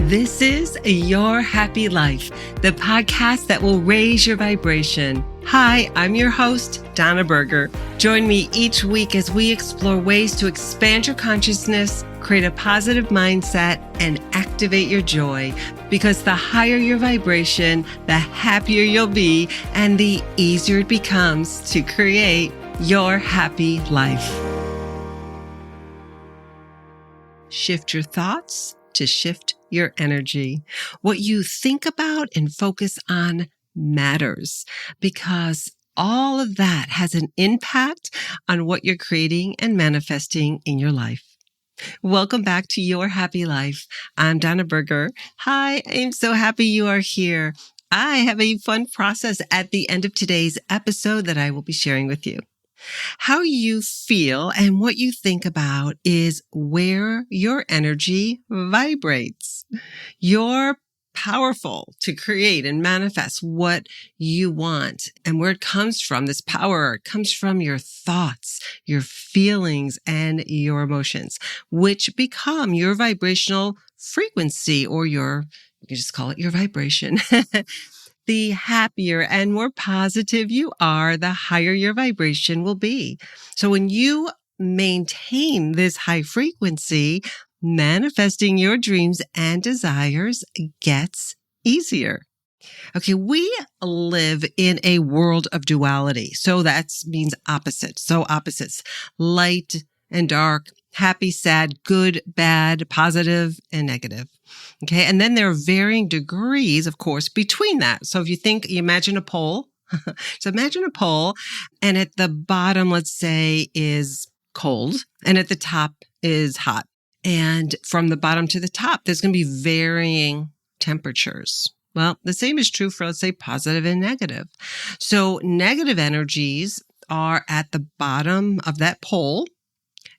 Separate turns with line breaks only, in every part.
This is Your Happy Life, the podcast that will raise your vibration. Hi, I'm your host, Donna Berger. Join me each week as we explore ways to expand your consciousness, create a positive mindset, and activate your joy. Because the higher your vibration, the happier you'll be, and the easier it becomes to create your happy life. Shift your thoughts to shift your energy. What you think about and focus on matters, because all of that has an impact on what you're creating and manifesting in your life. Welcome back to Your Happy Life. I'm Donna Berger. Hi, I'm so happy you are here. I have a fun process at the end of today's episode that I will be sharing with you. How you feel and what you think about is where your energy vibrates. You're powerful to create and manifest what you want. And where it comes from, this power comes from your thoughts, your feelings, and your emotions, which become your vibrational frequency, or you can just call it your vibration. The happier and more positive you are, the higher your vibration will be. So when you maintain this high frequency, manifesting your dreams and desires gets easier. Okay, we live in a world of duality. So that means opposites. So opposites, light and dark, happy, sad, good, bad, positive, and negative. Okay. And then there are varying degrees, of course, between that. So if you imagine a pole. So imagine a pole, and at the bottom, let's say, is cold, and at the top is hot. And from the bottom to the top, there's going to be varying temperatures. Well, the same is true for, let's say, positive and negative. So negative energies are at the bottom of that pole,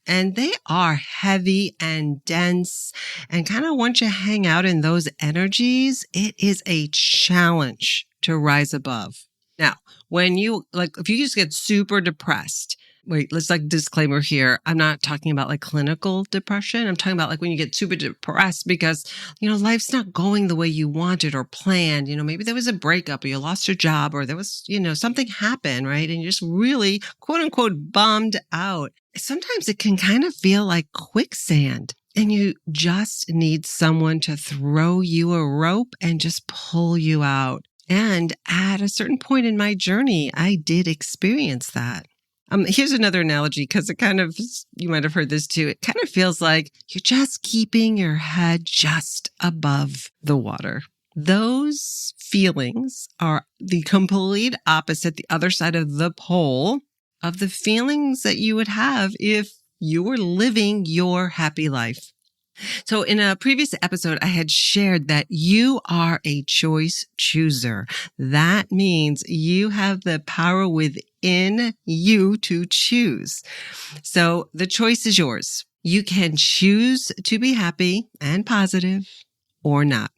and they are heavy and dense, and kind of once you hang out in those energies, it is a challenge to rise above. Now, if you just get super depressed, let's disclaimer here. I'm not talking about clinical depression. I'm talking about when you get super depressed because, life's not going the way you wanted or planned. Maybe there was a breakup, or you lost your job, or there was, something happened, right? And you're just really, quote unquote, bummed out. Sometimes it can kind of feel like quicksand, and you just need someone to throw you a rope and just pull you out. And at a certain point in my journey, I did experience that. Here's another analogy, because you might have heard this too. It kind of feels like you're just keeping your head just above the water. Those feelings are the complete opposite, the other side of the pole, of the feelings that you would have if you were living your happy life. So in a previous episode, I had shared that you are a choice chooser. That means you have the power within you to choose. So the choice is yours. You can choose to be happy and positive or not.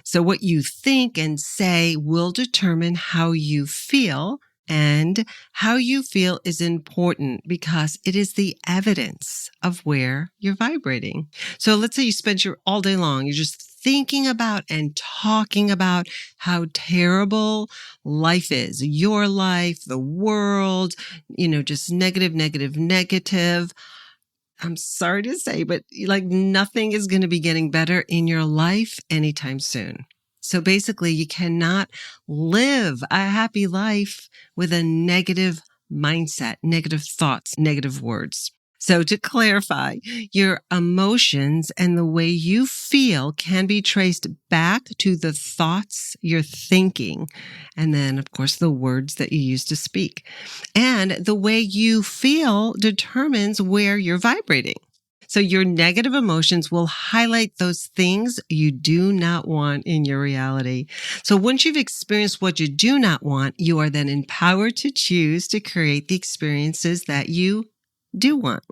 So what you think and say will determine how you feel. And how you feel is important because it is the evidence of where you're vibrating. So let's say you spend all day long, you're just thinking about and talking about how terrible life is, your life, the world, just negative. I'm sorry to say, but nothing is going to be getting better in your life anytime soon. So basically, you cannot live a happy life with a negative mindset, negative thoughts, negative words. So to clarify, your emotions and the way you feel can be traced back to the thoughts you're thinking. And then, of course, the words that you use to speak. And the way you feel determines where you're vibrating. So your negative emotions will highlight those things you do not want in your reality. So once you've experienced what you do not want, you are then empowered to choose to create the experiences that you do want.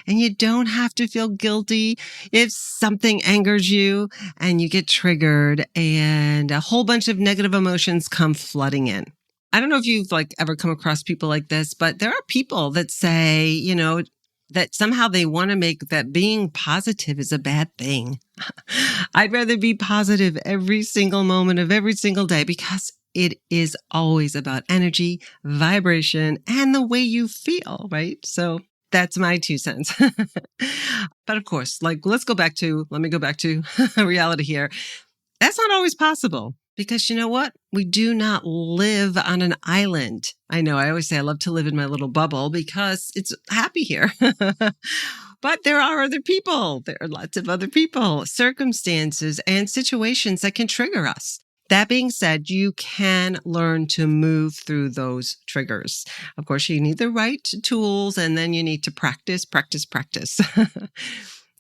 And you don't have to feel guilty if something angers you and you get triggered and a whole bunch of negative emotions come flooding in. I don't know if you've ever come across people like this, but there are people that say, that somehow they want to make that being positive is a bad thing. I'd rather be positive every single moment of every single day because it is always about energy, vibration, and the way you feel, right? So that's my 2 cents. But of course, let me go back to reality here. That's not always possible because you know what? We do not live on an island. I know I always say I love to live in my little bubble because it's happy here. But there are other people. There are lots of other people, circumstances, and situations that can trigger us. That being said, you can learn to move through those triggers. Of course, you need the right tools and then you need to practice.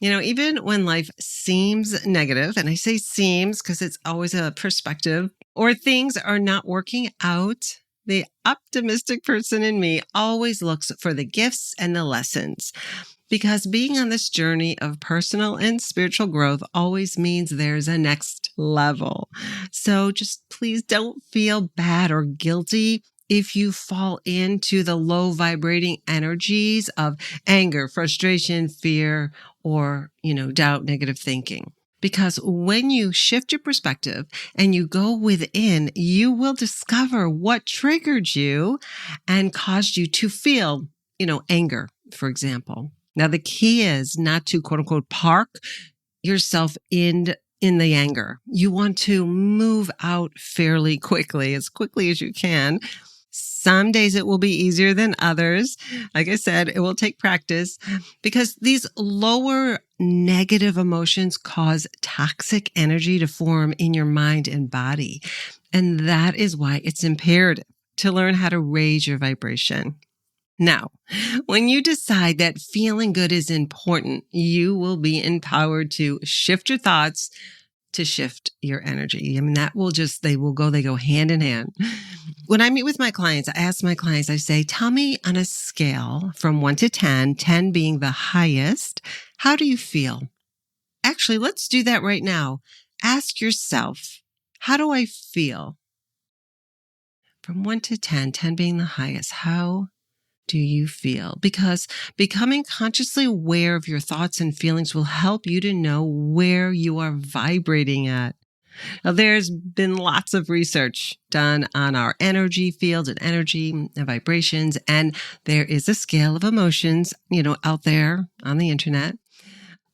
Even when life seems negative, and I say seems because it's always a perspective, or things are not working out, the optimistic person in me always looks for the gifts and the lessons. Because being on this journey of personal and spiritual growth always means there's a next level. So just please don't feel bad or guilty if you fall into the low vibrating energies of anger, frustration, fear, or, doubt, negative thinking. Because when you shift your perspective and you go within, you will discover what triggered you and caused you to feel, anger, for example. Now, the key is not to quote unquote park yourself in the anger. You want to move out fairly quickly, as quickly as you can. Some days it will be easier than others. Like I said, it will take practice because these lower negative emotions cause toxic energy to form in your mind and body. And that is why it's imperative to learn how to raise your vibration. Now, when you decide that feeling good is important, you will be empowered to shift your thoughts, to shift your energy. They go hand in hand. When I meet with my clients, I ask my clients, I say, tell me on a scale from 1 to 10, 10 being the highest, how do you feel? Actually, let's do that right now. Ask yourself, how do I feel? From 1 to 10, 10 being the highest, how do you feel? Because becoming consciously aware of your thoughts and feelings will help you to know where you are vibrating at. Now, there's been lots of research done on our energy fields and energy and vibrations, and there is a scale of emotions, out there on the internet.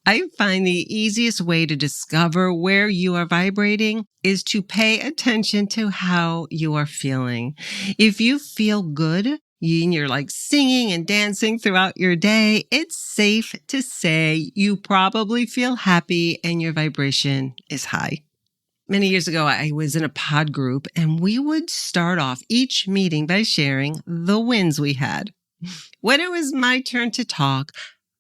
I find the easiest way to discover where you are vibrating is to pay attention to how you are feeling. If you feel good, and you're like singing and dancing throughout your day, it's safe to say you probably feel happy and your vibration is high. Many years ago, I was in a pod group and we would start off each meeting by sharing the wins we had. When it was my turn to talk,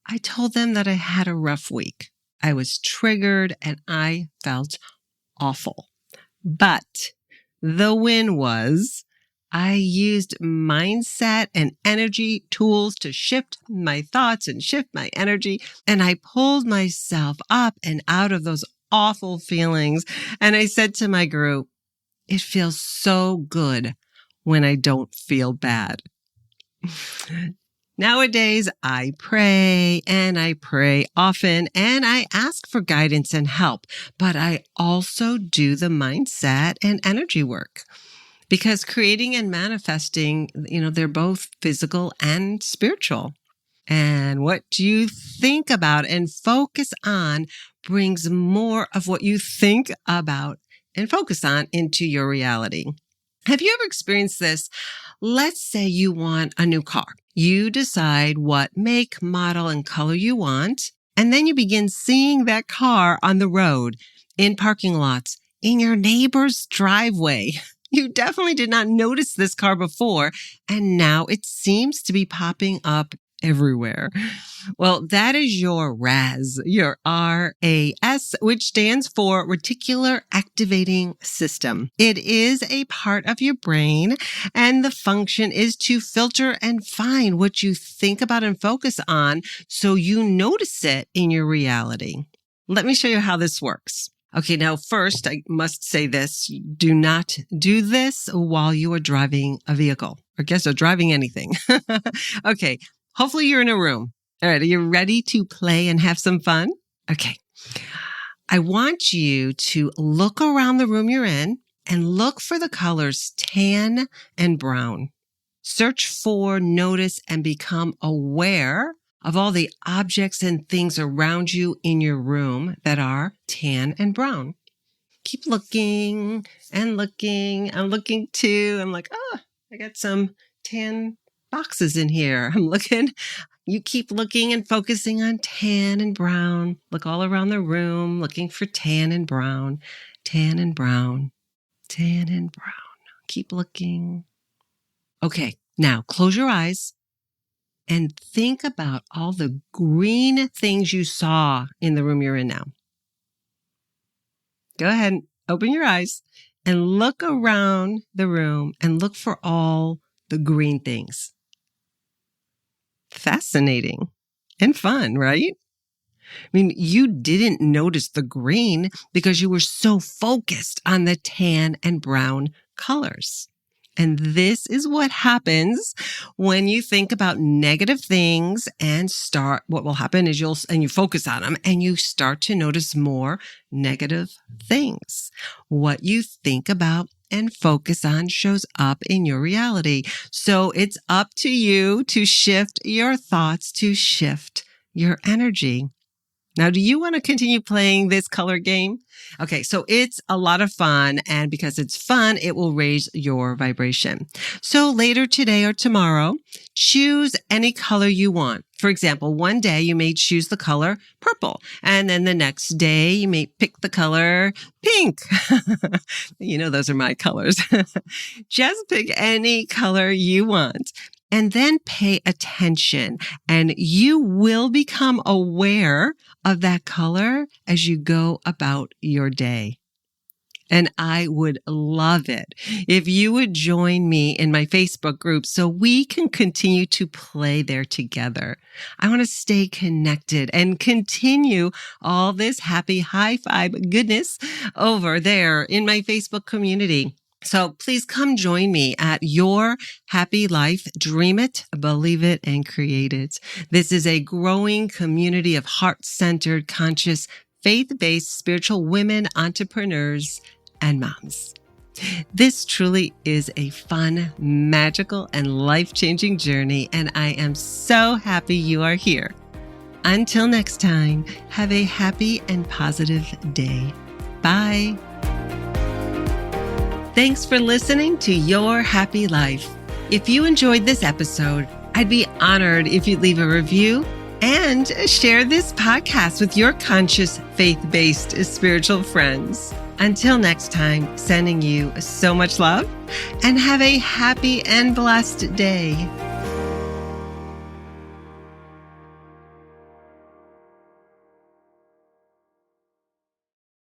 I told them that I had a rough week. I was triggered and I felt awful. But the win was I used mindset and energy tools to shift my thoughts and shift my energy. And I pulled myself up and out of those awful feelings. And I said to my group, it feels so good when I don't feel bad. Nowadays, I pray often and I ask for guidance and help, but I also do the mindset and energy work. Because creating and manifesting, they're both physical and spiritual. And what you think about and focus on brings more of what you think about and focus on into your reality. Have you ever experienced this? Let's say you want a new car. You decide what make, model, and color you want, and then you begin seeing that car on the road, in parking lots, in your neighbor's driveway. You definitely did not notice this car before, and now it seems to be popping up everywhere. Well, that is your RAS, your RAS, which stands for Reticular Activating System. It is a part of your brain, and the function is to filter and find what you think about and focus on so you notice it in your reality. Let me show you how this works. Okay, now first, I must say this. Do not do this while you are driving a vehicle or driving anything. Okay, hopefully you're in a room. All right, are you ready to play and have some fun? Okay. I want you to look around the room you're in and look for the colors tan and brown. Search for, notice, and become aware of all the objects and things around you in your room that are tan and brown. Keep looking and looking. I'm looking too. I'm like, oh, I got some tan boxes in here. I'm looking. You keep looking and focusing on tan and brown. Look all around the room, looking for tan and brown, tan and brown, tan and brown. Keep looking. Okay, now close your eyes and think about all the green things you saw in the room you're in now. Go ahead and open your eyes and look around the room and look for all the green things. Fascinating and fun, right? I mean, you didn't notice the green because you were so focused on the tan and brown colors. And this is what happens when you think about negative things and what will happen is you focus on them and you start to notice more negative things. What you think about and focus on shows up in your reality. So it's up to you to shift your thoughts, to shift your energy. Now, do you want to continue playing this color game? Okay, so it's a lot of fun, and because it's fun, it will raise your vibration. So later today or tomorrow, choose any color you want. For example, one day you may choose the color purple, and then the next day you may pick the color pink. You know, those are my colors. Just pick any color you want. And then pay attention, and you will become aware of that color as you go about your day. And I would love it if you would join me in my Facebook group so we can continue to play there together. I want to stay connected and continue all this happy high five goodness over there in my Facebook community. So please come join me at Your Happy Life. Dream it, believe it, and create it. This is a growing community of heart-centered, conscious, faith-based spiritual women, entrepreneurs, and moms. This truly is a fun, magical, and life-changing journey, and I am so happy you are here. Until next time, have a happy and positive day. Bye. Thanks for listening to Your Happy Life. If you enjoyed this episode, I'd be honored if you'd leave a review and share this podcast with your conscious, faith-based spiritual friends. Until next time, sending you so much love and have a happy and blessed day.